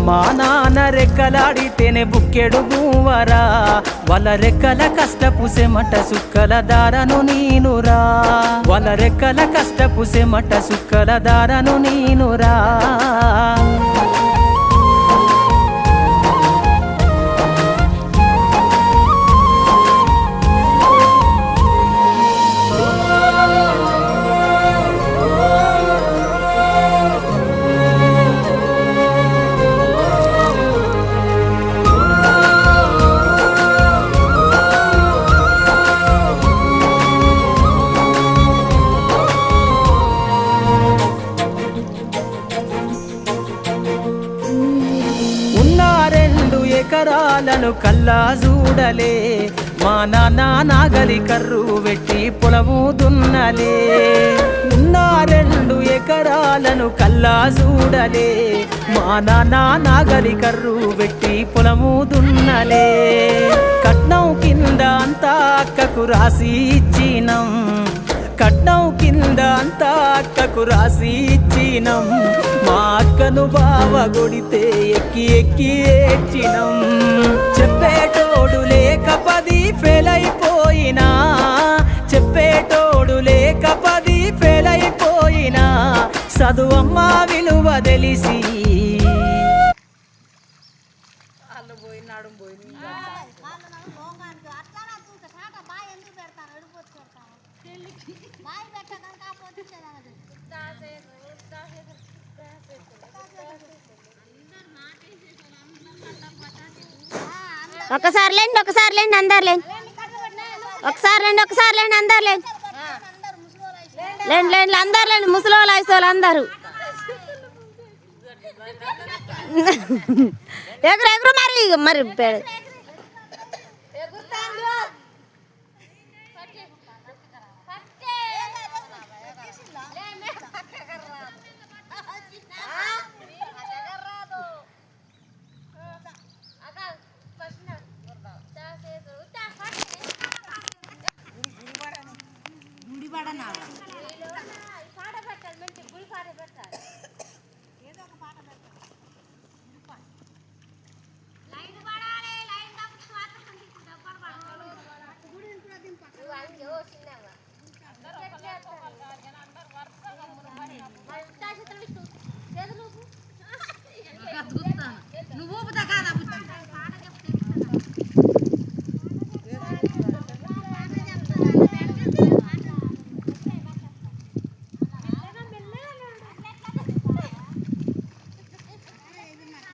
అమ్మా నాన్న రెక్కలాడితేనే బుక్కెడు గువ్వరా వాళ్ళ రెక్కల కష్టపు సెమట సుక్కల దారను నీనురా వాళ్ళ రెక్కల కష్టపు సెమట సుక్కల దారను నీనురా ఎకరాలను కల్లా చూడలే మా నాన్న నాగలి కర్రు వెట్టి పొలము దున్నలే ఉన్న 2 ఎకరాలను కల్లా చూడలే మా నాన్న నాగలి కర్రు వెట్టి పొలము దున్నలే కట్నం కింద అంతా అక్కకు రాసి ఇచ్చినం కట్నం కింద అంతా అక్కకు రాసి ఇచ్చినం మా అక్కను బావ కొడితే ఎక్కి ఎక్కి ఏడ్చినం చెప్పేటోడు లేక 10 ఫెయిల్ అయిపోయినా చెప్పేటోడు లేక 10 ఫెయిల్ అయిపోయినా చదువమ్మ విలువ తెలిసి ఒకసారి లేండి అందరు లేండి ఒకసారి లేండి అందరు లేండి అందరు లేండి ముసలోళ్ళు ఐసోళ్ళు అందరూ ఎగురు మరి